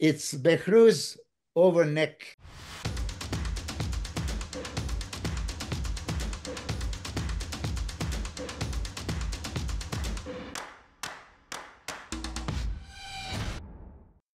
It's Behrooz over Nick.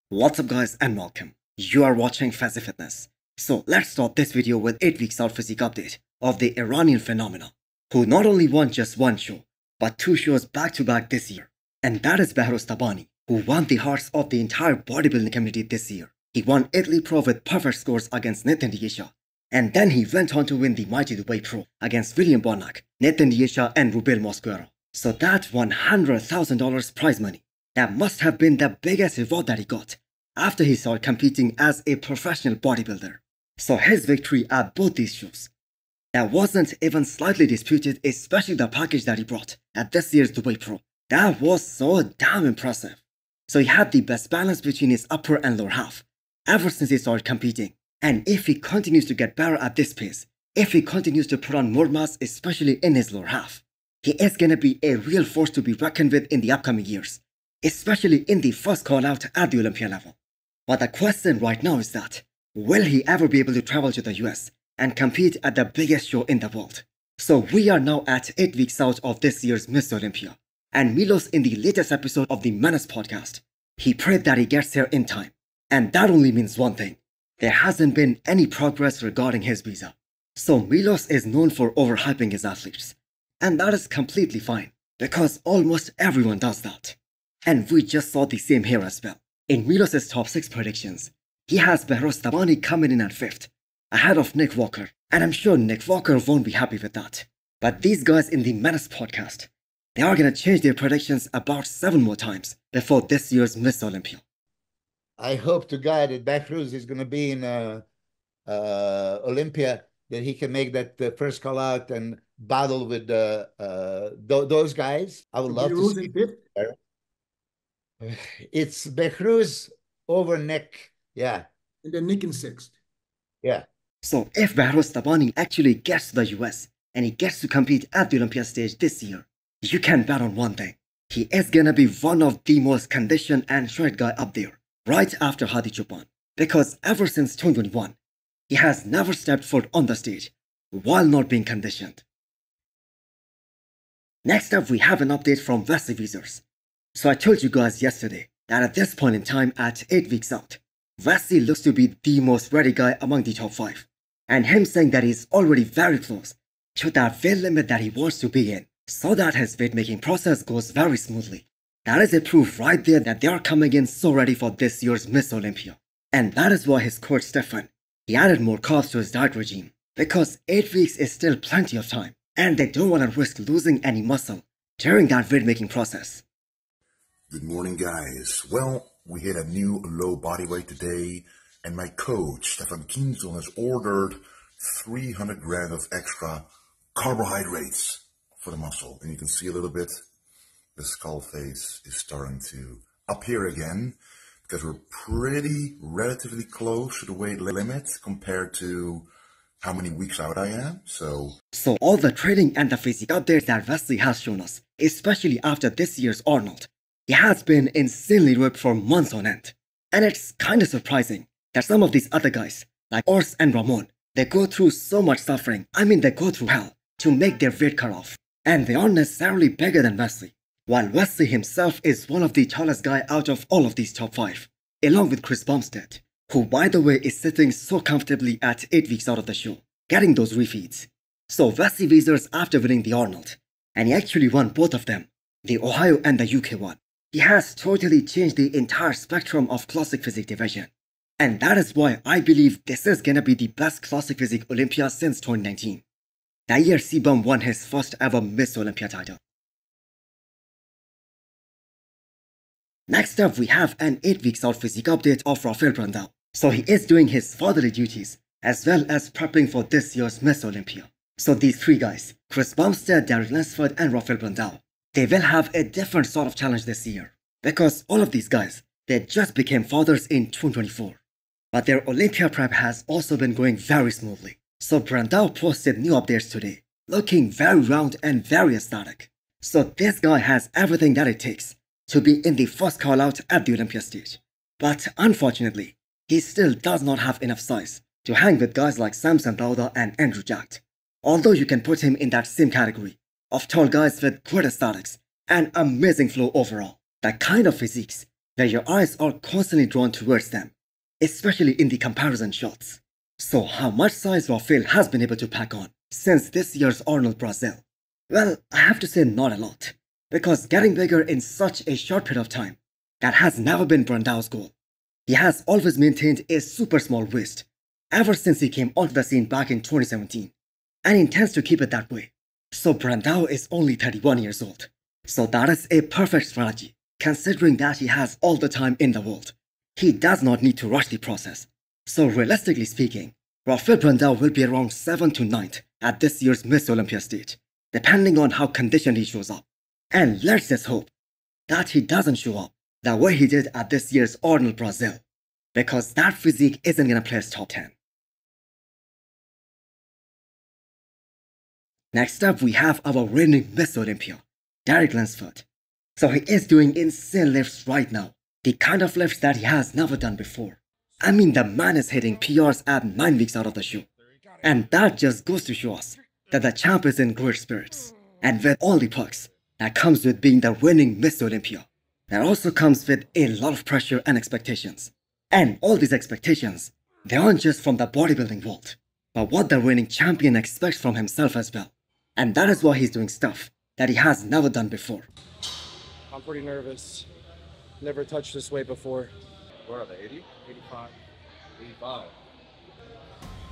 What's up guys and welcome. You are watching Fazi Fitness. So let's start this video with 8 weeks out physique update of the Iranian phenomena, who not only won just one show, but two shows back to back this year. And that is Behrooz Tabani, who won the hearts of the entire bodybuilding community this year. He won Italy Pro with perfect scores against Nathan Diesha. And then he went on to win the mighty Dubai Pro against William Bonac, Nathan Diesha and Rubel Mosquera. So that $100,000 prize money, that must have been the biggest reward that he got after he started competing as a professional bodybuilder. So his victory at both these shows, that wasn't even slightly disputed, especially the package that he brought at this year's Dubai Pro. That was so damn impressive. So he had the best balance between his upper and lower half ever since he started competing. And if he continues to get better at this pace, if he continues to put on more mass, especially in his lower half, he is gonna be a real force to be reckoned with in the upcoming years, especially in the first call out at the Olympia level. But the question right now is that, will he ever be able to travel to the US and compete at the biggest show in the world? So we are now at 8 weeks out of this year's Mr Olympia. And Milos, in the latest episode of the Menace podcast, he prayed that he gets here in time. And that only means one thing: there hasn't been any progress regarding his visa. So Milos is known for overhyping his athletes. And that is completely fine, because almost everyone does that. And we just saw the same here as well. In Milos' top 6 predictions, he has Behrooz Tabani coming in at 5th, ahead of Nick Walker, and I'm sure Nick Walker won't be happy with that. But these guys in the Menace podcast, they are gonna change their predictions about 7 more times before this year's Mr Olympia. I hope to God that Behrooz is going to be in Olympia, that he can make that first call out and battle with those guys. I would love to Behrooz see in fifth there. It's Behrooz over Nick. Yeah, and then Nick in sixth. yeah. So if Behrooz Tabani actually gets to the US and he gets to compete at the Olympia stage this year, you can bet on one thing: he is gonna be one of the most conditioned and shredded guy up there, right after Hadi Choopan. Because ever since 2021, he has never stepped foot on the stage while not being conditioned. Next up, we have an update from Wesley Visors. So I told you guys yesterday that at this point in time, at 8 weeks out, Wesley looks to be the most ready guy among the top 5. And him saying that he's already very close to that weight limit that he wants to be in, so that his weight making process goes very smoothly. That is a proof right there that they are coming in so ready for this year's Mr Olympia. And that is why his coach Stefan, he added more carbs to his diet regime, because 8 weeks is still plenty of time, and they don't want to risk losing any muscle during that weight making process. Good morning, guys. Well, we hit a new low body weight today, and my coach, Stefan Kienzl, has ordered 300 grams of extra carbohydrates for the muscle. And you can see a little bit, the skull face is starting to appear again, because we're relatively close to the weight limit compared to how many weeks out I am. So all the training and the physique updates that Wesley has shown us, especially after this year's Arnold, he has been insanely ripped for months on end. And it's kinda surprising that some of these other guys, like Ors and Ramon, they go through so much suffering, they go through hell, to make their weight cut off. And they aren't necessarily bigger than Wesley, while Wesley himself is one of the tallest guy out of all of these top 5, along with Chris Bumstead, who by the way is sitting so comfortably at 8 weeks out of the show, getting those refeeds. So Wesley Visors, after winning the Arnold, and he actually won both of them, the Ohio and the UK one, he has totally changed the entire spectrum of classic physique division. And that is why I believe this is gonna be the best classic physique Olympia since 2019. That year C-Bum won his first ever Mr Olympia title. Next up, we have an 8 weeks out physique update of Rafael Brandao. So he is doing his fatherly duties as well as prepping for this year's Mr Olympia. So these 3 guys, Chris Bumstead, Derek Lansford and Rafael Brandao, they will have a different sort of challenge this year, because all of these guys, they just became fathers in 2024. But their Olympia prep has also been going very smoothly. So Brandao posted new updates today, looking very round and very aesthetic. So this guy has everything that it takes to be in the first call out at the Olympia stage. But unfortunately, he still does not have enough size to hang with guys like Samson Brandao and Andrew Jack. Although you can put him in that same category of tall guys with good aesthetics and amazing flow overall. That kind of physiques where your eyes are constantly drawn towards them, especially in the comparison shots. So how much size Rafael has been able to pack on since this year's Arnold Brazil? Well, I have to say not a lot, because getting bigger in such a short period of time, that has never been Brandao's goal. He has always maintained a super small waist ever since he came onto the scene back in 2017, and intends to keep it that way. So Brandao is only 31 years old. So that is a perfect strategy, considering that he has all the time in the world. He does not need to rush the process. So realistically speaking, Rafael Brandao will be around 7th to 9th at this year's Mr Olympia stage, depending on how conditioned he shows up. And let's just hope that he doesn't show up the way he did at this year's Arnold Brazil, because that physique isn't gonna place top 10. Next up, we have our reigning Mr Olympia, Derek Lunsford. So he is doing insane lifts right now, the kind of lifts that he has never done before. I mean, the man is hitting PRs at 9 weeks out of the show. And that just goes to show us that the champ is in great spirits. And with all the perks that comes with being the reigning Mr Olympia, that also comes with a lot of pressure and expectations. And all these expectations, they aren't just from the bodybuilding world, but what the reigning champion expects from himself as well. And that is why he's doing stuff that he has never done before. I'm pretty nervous. Never touched this weight before. Where are they? 80? 85? 85.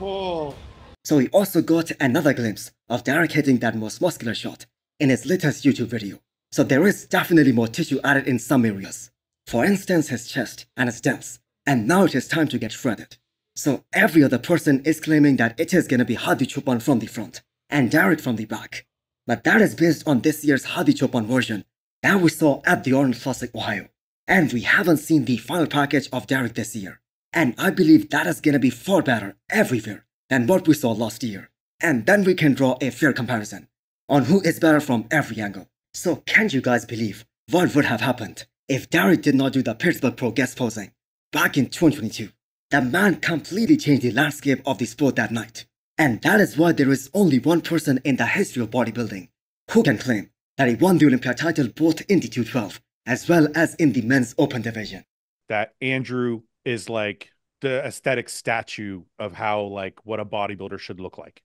Oh. So he also got another glimpse of Derek hitting that most muscular shot in his latest YouTube video. So there is definitely more tissue added in some areas. For instance, his chest and his delts. And now it is time to get shredded. So every other person is claiming that it is gonna be Hadi Chopin from the front and Derek from the back. But that is based on this year's Hadi Chopin version that we saw at the Arnold Classic Ohio. And we haven't seen the final package of Derek this year. And I believe that is gonna be far better everywhere than what we saw last year. And then we can draw a fair comparison on who is better from every angle. So can't you guys believe what would have happened if Derek did not do the Pittsburgh Pro guest posing back in 2022? The man completely changed the landscape of the sport that night. And that is why there is only one person in the history of bodybuilding who can claim that he won the Olympia title both in the 212 as well as in the men's open division. That Andrew is like the aesthetic statue of how, like, what a bodybuilder should look like.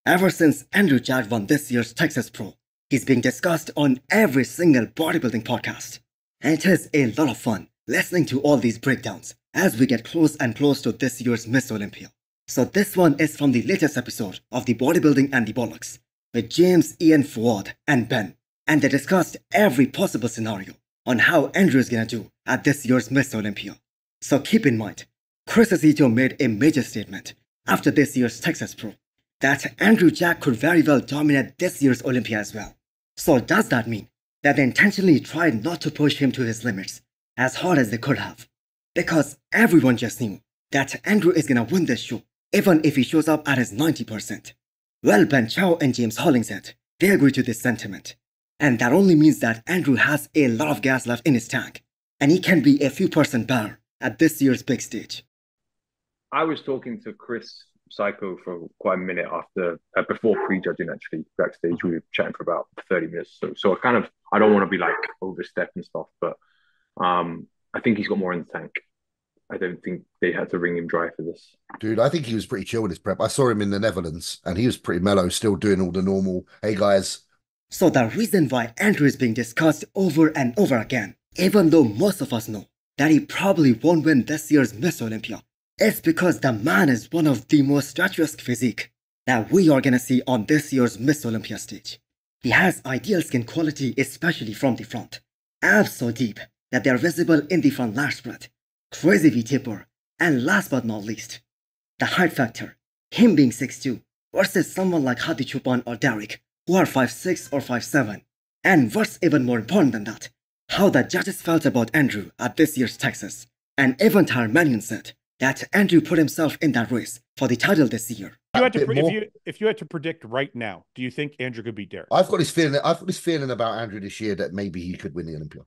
Ever since Andrew Jack won this year's Texas Pro, he's being discussed on every single bodybuilding podcast. And it is a lot of fun listening to all these breakdowns as we get close and close to this year's Mr Olympia. So this one is from the latest episode of the Bodybuilding and the Bollocks with James, Ian, Fouad and Ben. And they discussed every possible scenario on how Andrew is gonna do at this year's Mr Olympia. So keep in mind, Chris Aceto made a major statement after this year's Texas Pro that Andrew Jack could very well dominate this year's Olympia as well. So does that mean that they intentionally tried not to push him to his limits as hard as they could have? Because everyone just knew that Andrew is gonna win this show even if he shows up at his 90%. Well, Ben Chow and James Hollingshead, they agree to this sentiment. And that only means that Andrew has a lot of gas left in his tank, and he can be a few % better at this year's big stage. I was talking to Chris Psycho for quite a minute before prejudging, actually, backstage. We were chatting for about 30 minutes. So I don't want to be like overstep and stuff, but I think he's got more in the tank. I don't think they had to wring him dry for this. Dude, I think he was pretty chill with his prep. I saw him in the Netherlands and he was pretty mellow, still doing all the normal, hey guys. So the reason why Andrew is being discussed over and over again, even though most of us know that he probably won't win this year's Mr Olympia, is because the man is one of the most statuesque physique that we are gonna see on this year's Mr Olympia stage. He has ideal skin quality, especially from the front. Abs so deep that they are visible in the front lat spread. Crazy V-taper, and last but not least, the height factor, him being 6'2", versus someone like Hadi Chopin or Derek, who are 5'6" or 5'7". And what's even more important than that, how the judges felt about Andrew at this year's Texas. And even Mannion said that Andrew put himself in that race for the title this year. If you had to predict right now, do you think Andrew could beat Derek? I've got this feeling about Andrew this year that maybe he could win the Olympia.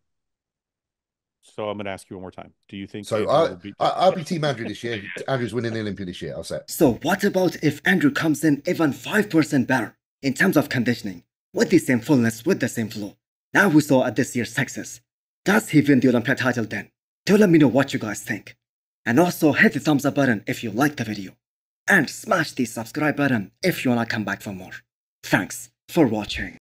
So I'm going to ask you one more time. Do you think So Andrew will beat? I'll be Team Andrew this year. Andrew's winning the Olympia this year. I'll say. So what about if Andrew comes in even 5% better in terms of conditioning, with the same fullness, with the same flow, now we saw at this year's Texas? Does he win the Olympia title then? Do let me know what you guys think. And also hit the thumbs up button if you liked the video. And smash the subscribe button if you wanna come back for more. Thanks for watching.